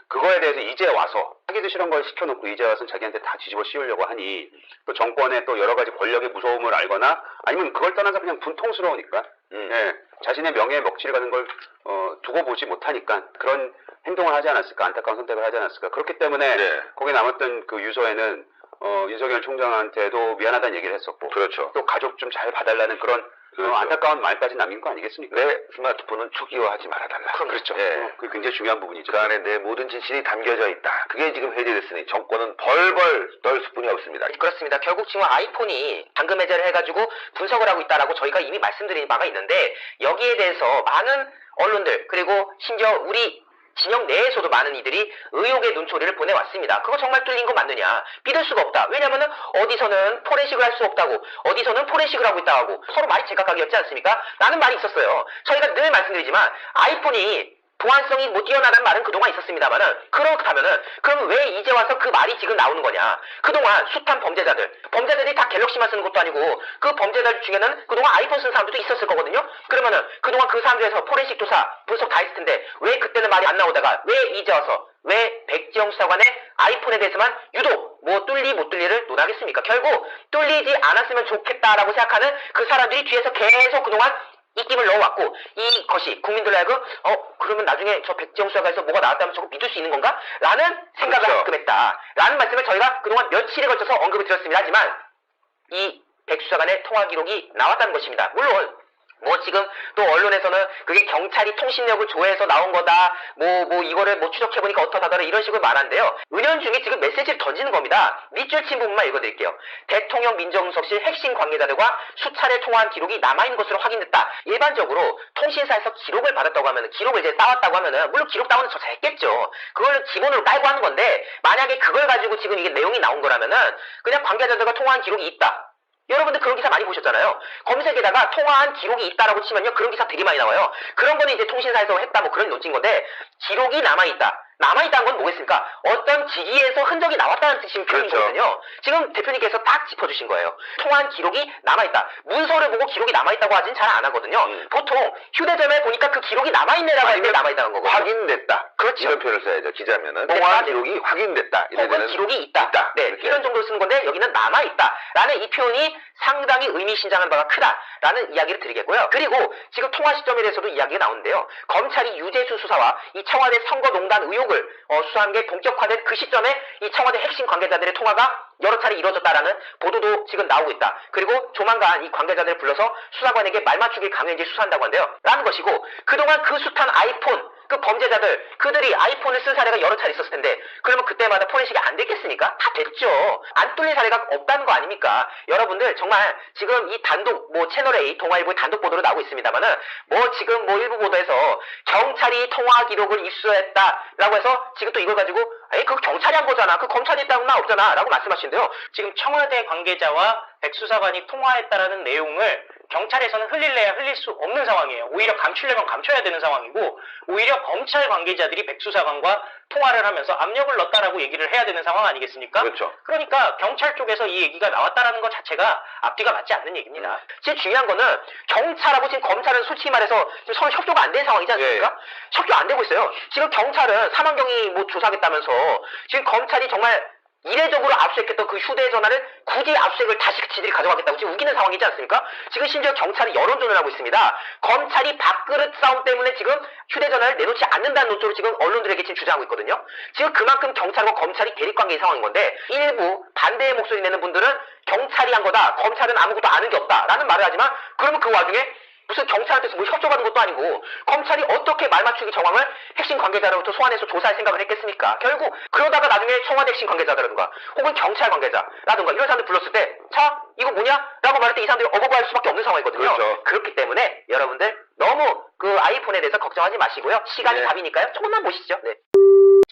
그거에 대해서 이제 와서 하기도 싫은 걸 시켜놓고 이제 와서 자기한테 다 뒤집어 씌우려고 하니 또 정권의 또 여러 가지 권력의 무서움을 알거나 아니면 그걸 떠나서 그냥 분통스러우니까 예, 자신의 명예에 먹칠을 가는 걸 두고 보지 못하니까 그런 행동을 하지 않았을까, 안타까운 선택을 하지 않았을까. 그렇기 때문에 네. 거기에 남았던 그 유서에는 윤석열 총장한테도 미안하다는 얘기를 했었고 그렇죠. 또 가족 좀 잘 봐달라는 그런 그렇죠. 안타까운 말까지 남긴 거 아니겠습니까? 내 스마트폰은 초기화하지 말아달라. 그렇죠. 예. 그게 굉장히 중요한 부분이죠. 그 안에 내 모든 진실이 담겨져 있다. 그게 지금 해제됐으니 정권은 벌벌 떨 수뿐이 없습니다. 그렇습니다. 결국 지금 아이폰이 당금 해제를 해가지고 분석을 하고 있다라고 저희가 이미 말씀드린 바가 있는데 여기에 대해서 많은 언론들 그리고 심지어 우리 진영 내에서도 많은 이들이 의혹의 눈초리를 보내왔습니다. 그거 정말 뚫린 거 맞느냐? 믿을 수가 없다. 왜냐면은 어디서는 포렌식을 할 수 없다고 어디서는 포렌식을 하고 있다고 하고 서로 말이 제각각이었지 않습니까? 라는 말이 있었어요. 저희가 늘 말씀드리지만 아이폰이 보안성이 못 뛰어나다는 말은 그동안 있었습니다만은 그렇다면은 그럼 왜 이제 와서 그 말이 지금 나오는 거냐? 그동안 숱한 범죄자들이 다 갤럭시만 쓰는 것도 아니고 그 범죄자들 중에는 그동안 아이폰 쓴 사람들도 있었을 거거든요. 그러면은 그동안 그 사람들에서 포렌식 조사 분석 다 했을 텐데 왜 그때는 말이 안 나오다가 왜 이제 와서 왜 백지영 수사관의 아이폰에 대해서만 유독 뭐 뚫리 못 뚫리를 논하겠습니까? 결국 뚫리지 않았으면 좋겠다라고 생각하는 그 사람들이 뒤에서 계속 그동안 입김을 넣어왔고 이것이 국민들로 하여금 그러면 나중에 저 백지영 수사관에서 뭐가 나왔다면 저거 믿을 수 있는 건가? 라는 생각을 그렇죠. 하게끔 했다. 라는 말씀을 저희가 그동안 며칠에 걸쳐서 언급을 드렸습니다. 하지만 이 백 수사관의 통화 기록이 나왔다는 것입니다. 물론 뭐 지금 또 언론에서는 그게 경찰이 통신력을 조회해서 나온 거다 뭐 이거를 뭐 추적해보니까 어떠하더라 이런 식으로 말하는데요. 은연중에 지금 메시지를 던지는 겁니다. 밑줄 친 부분만 읽어드릴게요. 대통령 민정수석실 핵심 관계자들과 수차례 통화한 기록이 남아있는 것으로 확인됐다. 일반적으로 통신사에서 기록을 받았다고 하면은 기록을 이제 따왔다고 하면은 물론 기록 따오는 저 했겠죠. 그걸 기본으로 깔고 하는 건데 만약에 그걸 가지고 지금 이게 내용이 나온 거라면은 그냥 관계자들과 통화한 기록이 있다. 여러분들 그런 기사 많이 보셨잖아요. 검색에다가 통화한 기록이 있다라고 치면요. 그런 기사 되게 많이 나와요. 그런 거는 이제 통신사에서 했다 뭐 그런 논지인 건데 기록이 남아있다. 남아있다는 건 뭐겠습니까? 어떤 기기에서 흔적이 나왔다는 뜻인 표현이거든요. 그렇죠. 지금 대표님께서 딱 짚어주신 거예요. 통화한 기록이 남아있다. 문서를 보고 기록이 남아있다고 하진 잘 안 하거든요. 보통 휴대전화에 보니까 그 기록이 남아있네라고 할 때 남아있다는 거거든요. 확인됐다. 그렇죠. 이런 표현을 써야죠. 기자면은 네, 통화 맞아요. 기록이 확인됐다. 이래야 혹은 되는 기록이 있다. 네, 이렇게. 이런 정도로 쓰는 건데 여기는 남아있다라는 이 표현이 상당히 의미심장한 바가 크다라는 이야기를 드리겠고요. 그리고 지금 통화 시점에 대해서도 이야기가 나오는데요. 검찰이 유재수 수사와 이 청와대 선거농단 의혹을 수사한 게 본격화된 그 시점에 이 청와대 핵심 관계자들의 통화가 여러 차례 이루어졌다라는 보도도 지금 나오고 있다. 그리고 조만간 이 관계자들을 불러서 수사관에게 말 맞추기 강행죄 수사한다고 한대요. 라는 것이고 그동안 그 숱한 아이폰 그 범죄자들 그들이 아이폰을 쓴 사례가 여러 차례 있었을 텐데 그러면 그때마다 포렌식이 안 됐겠습니까? 다 됐죠. 안 뚫린 사례가 없다는 거 아닙니까? 여러분들 정말 지금 이 단독 뭐 채널A 동아일보의 단독 보도로 나오고 있습니다만은 뭐 지금 뭐 일부 보도에서 경찰이 통화 기록을 입수했다라고 해서 지금 또 이걸 가지고 그거 경찰이 한 거잖아. 그 검찰이 했다는 건 없잖아. 라고 말씀하시는데요. 지금 청와대 관계자와 백 수사관이 통화했다라는 내용을 경찰에서는 흘릴래야 흘릴 수 없는 상황이에요. 오히려 감추려면 감춰야 되는 상황이고 오히려 검찰 관계자들이 백 수사관과 통화를 하면서 압력을 넣었다라고 얘기를 해야 되는 상황 아니겠습니까? 그렇죠. 그러니까 경찰 쪽에서 이 얘기가 나왔다라는 것 자체가 앞뒤가 맞지 않는 얘기입니다. 제일 중요한 거는 경찰하고 지금 검찰은 솔직히 말해서 지금 서로 협조가 안 된 상황이지 않습니까? 협조 안 되고 있어요. 지금 경찰은 사망경위 뭐 조사하겠다면서 지금 검찰이 정말 이례적으로 압수했던 그 휴대전화를 굳이 압수색을 다시 지들이 가져가겠다고 지금 우기는 상황이지 않습니까? 지금 심지어 경찰이 여론전을 하고 있습니다. 검찰이 밥그릇 싸움 때문에 지금 휴대전화를 내놓지 않는다는 논조로 지금 언론들에게 지금 주장하고 있거든요. 지금 그만큼 경찰과 검찰이 대립관계인 상황인 건데 일부 반대의 목소리 내는 분들은 경찰이 한 거다. 검찰은 아무것도 아는 게 없다. 라는 말을 하지만 그러면 그 와중에 무슨 경찰한테서 뭐 협조받는 것도 아니고 검찰이 어떻게 말맞추기 정황을 핵심 관계자로부터 소환해서 조사할 생각을 했겠습니까? 결국 그러다가 나중에 청와대 핵심 관계자라든가 혹은 경찰 관계자라든가 이런 사람들 불렀을 때 자 이거 뭐냐? 라고 말할 때 이 사람들이 어버버할 수밖에 없는 상황이거든요. 그렇죠. 그렇기 때문에 여러분들 너무 그 아이폰에 대해서 걱정하지 마시고요. 시간이 네. 답이니까요. 조금만 보시죠. 네.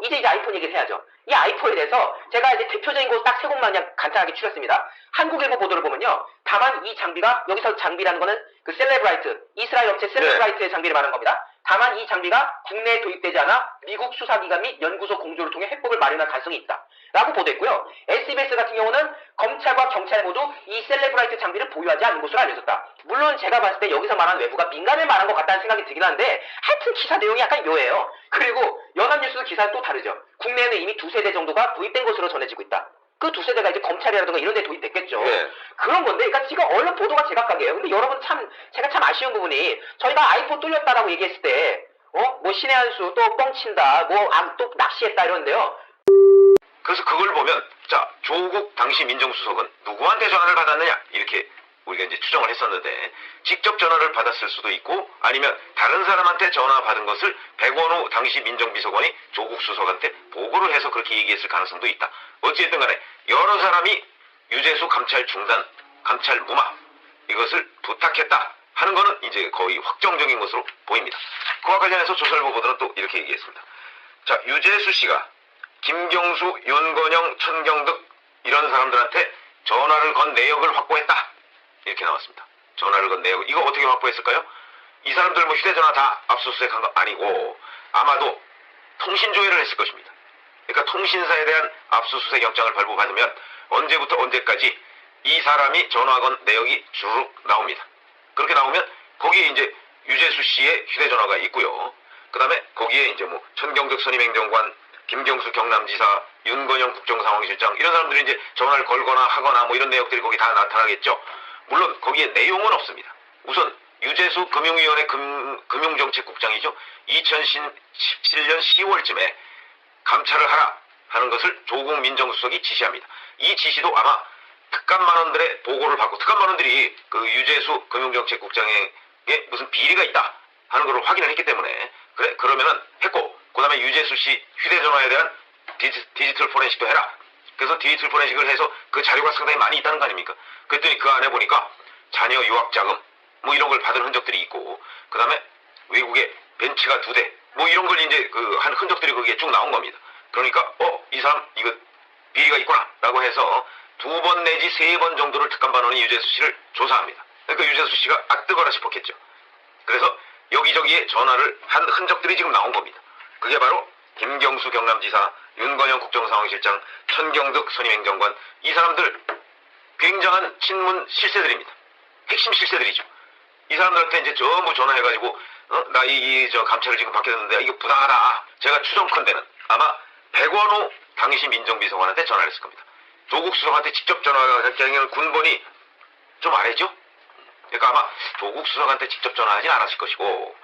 이제 아이폰 얘기를 해야죠. 이 아이폰에 대해서 제가 이제 대표적인 곳 딱 세 곳만 그냥 간단하게 추렸습니다. 한국일보 보도를 보면요. 다만 이 장비가 여기서 장비라는 거는 그 셀레브라이트, 이스라엘 업체 셀레브라이트의 장비를 말하는 겁니다. 다만 이 장비가 국내에 도입되지 않아 미국 수사기관 및 연구소 공조를 통해 해법을 마련할 가능성이 있다. 라고 보도했고요. SBS 같은 경우는 검찰과 경찰 모두 이 셀레브라이트 장비를 보유하지 않는 것으로 알려졌다. 물론 제가 봤을 때 여기서 말하는 외부가 민간을 말한 것 같다는 생각이 들긴 하는데 하여튼 기사 내용이 약간 묘해요. 그리고 연합뉴스 기사는 또 다르죠. 국내에는 이미 2세대 정도가 도입된 것으로 전해지고 있다. 그 2세대가 이제 검찰이라든가 이런 데 도입됐겠죠. 네. 그런 건데, 그러니까 지금 언론 보도가 제각각이에요. 근데 여러분 제가 참 아쉬운 부분이, 저희가 아이폰 뚫렸다라고 얘기했을 때, 뭐 신의 한 수, 또 뻥친다, 또 낚시했다 이러는데요. 그래서 그걸 보면 자 조국 당시 민정수석은 누구한테 전화를 받았느냐 이렇게 우리가 이제 추정을 했었는데 직접 전화를 받았을 수도 있고 아니면 다른 사람한테 전화 받은 것을 백원우 당시 민정비서관이 조국 수석한테 보고를 해서 그렇게 얘기했을 가능성도 있다. 어찌됐든 간에 여러 사람이 유재수 감찰 중단, 감찰 무마 이것을 부탁했다 하는 거는 이제 거의 확정적인 것으로 보입니다. 그와 관련해서 조선일보 보도는 또 이렇게 얘기했습니다. 자, 유재수 씨가 김경수, 윤건영, 천경득 이런 사람들한테 전화를 건 내역을 확보했다. 이렇게 나왔습니다. 전화를 건 내역. 이거 어떻게 확보했을까요? 이 사람들 뭐 휴대전화 다 압수수색한 거 아니고 아마도 통신 조회를 했을 것입니다. 그러니까 통신사에 대한 압수수색 영장을 발부받으면 언제부터 언제까지 이 사람이 전화 건 내역이 주르륵 나옵니다. 그렇게 나오면 거기에 이제 유재수 씨의 휴대전화가 있고요. 그 다음에 거기에 이제 뭐 천경득 선임행정관, 김경수 경남지사, 윤건영 국정상황실장 이런 사람들이 이제 전화를 걸거나 하거나 뭐 이런 내역들이 거기 다 나타나겠죠. 물론 거기에 내용은 없습니다. 우선 유재수 금융위원회 금융정책국장이죠. 2017년 10월쯤에 감찰을 하라 하는 것을 조국 민정수석이 지시합니다. 이 지시도 아마 특감만원들의 보고를 받고 특감만원들이 그 유재수 금융정책국장에게 무슨 비리가 있다 하는 걸 확인을 했기 때문에 그래 그러면은 했고 그 다음에 유재수 씨 휴대전화에 대한 디지털 포렌식도 해라. 그래서 디지털 포렌식을 해서 그 자료가 상당히 많이 있다는 거 아닙니까? 그랬더니 그 안에 보니까 자녀 유학자금 뭐 이런 걸 받은 흔적들이 있고 그 다음에 외국에 벤츠가 2대 뭐 이런 걸 이제 그 한 흔적들이 거기에 쭉 나온 겁니다. 그러니까 이 사람 이거 비리가 있구나 라고 해서 2번 내지 3번 정도를 특감반원이 유재수 씨를 조사합니다. 그러니까 유재수 씨가 뜨거라 싶었겠죠. 그래서 여기저기에 전화를 한 흔적들이 지금 나온 겁니다. 그게 바로 김경수 경남지사, 윤건영 국정상황실장, 천경득 선임행정관 이 사람들 굉장한 친문 실세들입니다. 핵심 실세들이죠. 이 사람들한테 이제 전부 전화해가지고 나 저 감찰을 지금 받게 됐는데 이거 부당하다. 제가 추정컨대는 아마 백원우 당시 민정비서관한테 전화를 했을 겁니다. 조국 수석한테 직접 전화가 되는 군번이 좀 아래죠? 그러니까 아마 조국 수석한테 직접 전화하진 않았을 것이고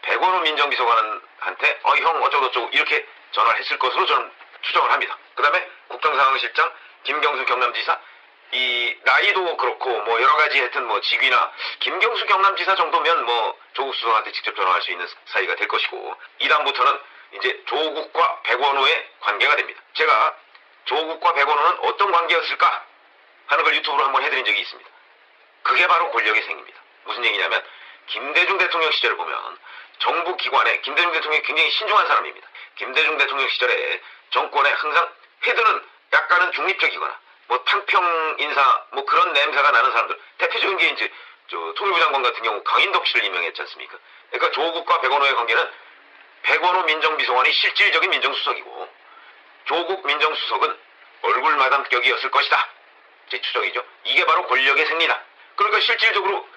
백원우 민정비서관한테 형 어쩌고저쩌고 이렇게 전화를 했을 것으로 저는 추정을 합니다. 그 다음에 국정상황실장 김경수 경남지사 이 나이도 그렇고 뭐 여러 가지 하여튼 뭐 직위나 김경수 경남지사 정도면 뭐 조국 수석한테 직접 전화할 수 있는 사이가 될 것이고 이 다음부터는 이제 조국과 백원우의 관계가 됩니다. 제가 조국과 백원우는 어떤 관계였을까 하는 걸 유튜브로 한번 해드린 적이 있습니다. 그게 바로 권력의 생입니다. 무슨 얘기냐면 김대중 대통령 시절을 보면 정부 기관에 김대중 대통령이 굉장히 신중한 사람입니다. 김대중 대통령 시절에 정권에 항상 헤드는 약간은 중립적이거나 뭐 탕평 인사 뭐 그런 냄새가 나는 사람들 대표적인 게 이제 통일부 장관 같은 경우 강인덕 씨를 임명했지 않습니까? 그러니까 조국과 백원우의 관계는 백원우 민정비서관이 실질적인 민정수석이고 조국 민정수석은 얼굴 마담격이었을 것이다. 제 추정이죠. 이게 바로 권력의 생리다. 그러니까 실질적으로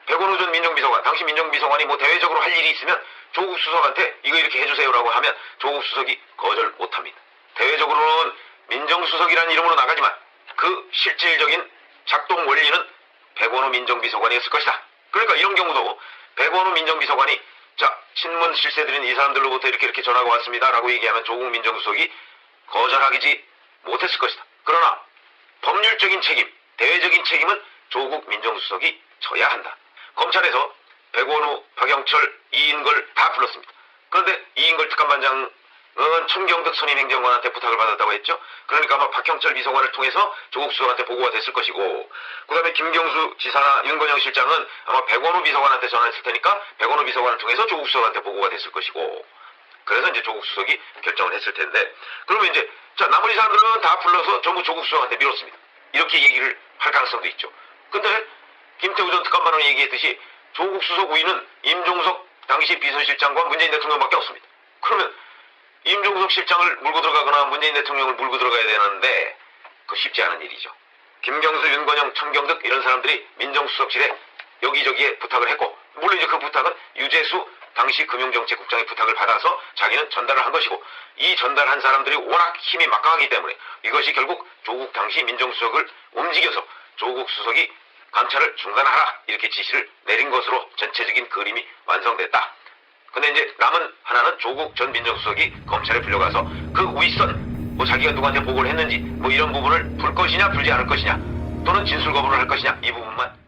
백원우 전 민정비서관, 당시 민정비서관이 뭐 대외적으로 할 일이 있으면 조국 수석한테 이거 이렇게 해주세요라고 하면 조국 수석이 거절 못합니다. 대외적으로는 민정수석이라는 이름으로 나가지만 그 실질적인 작동 원리는 백원우 민정비서관이었을 것이다. 그러니까 이런 경우도 백원우 민정비서관이 자 친문 실세들인 이 사람들로부터 이렇게 전화가 왔습니다라고 얘기하면 조국 민정수석이 거절하지 못했을 것이다. 그러나 법률적인 책임, 대외적인 책임은 조국 민정수석이 져야 한다. 검찰에서 백원우, 박영철, 이인걸 다 불렀습니다. 그런데 이인걸 특감반장은 천경득 선임행정관한테 부탁을 받았다고 했죠. 그러니까 아마 박형철 비서관을 통해서 조국 수석한테 보고가 됐을 것이고 그 다음에 김경수 지사나 윤건영 실장은 아마 백원우 비서관한테 전화했을 테니까 백원우 비서관을 통해서 조국 수석한테 보고가 됐을 것이고 그래서 이제 조국 수석이 결정을 했을 텐데 그러면 이제 자 나머지 사람들은 다 불러서 전부 조국 수석한테 밀었습니다. 이렇게 얘기를 할 가능성도 있죠. 근데 김태우 전 특감반원이 얘기했듯이 조국 수석 우위는 임종석 당시 비서실장과 문재인 대통령밖에 없습니다. 그러면 임종석 실장을 물고 들어가거나 문재인 대통령을 물고 들어가야 되는데 그거 쉽지 않은 일이죠. 김경수, 윤건영, 천경득 이런 사람들이 민정수석실에 여기저기에 부탁을 했고, 물론 이제 그 부탁은 유재수 당시 금융정책국장의 부탁을 받아서 자기는 전달을 한 것이고, 이 전달한 사람들이 워낙 힘이 막강하기 때문에 이것이 결국 조국 당시 민정수석을 움직여서 조국 수석이 감찰을 중단하라 이렇게 지시를 내린 것으로 전체적인 그림이 완성됐다. 근데 이제 남은 하나는 조국 전 민정수석이 검찰에 불려가서 그 윗선 뭐 자기가 누구한테 보고를 했는지 뭐 이런 부분을 풀 것이냐 풀지 않을 것이냐 또는 진술 거부를 할 것이냐 이 부분만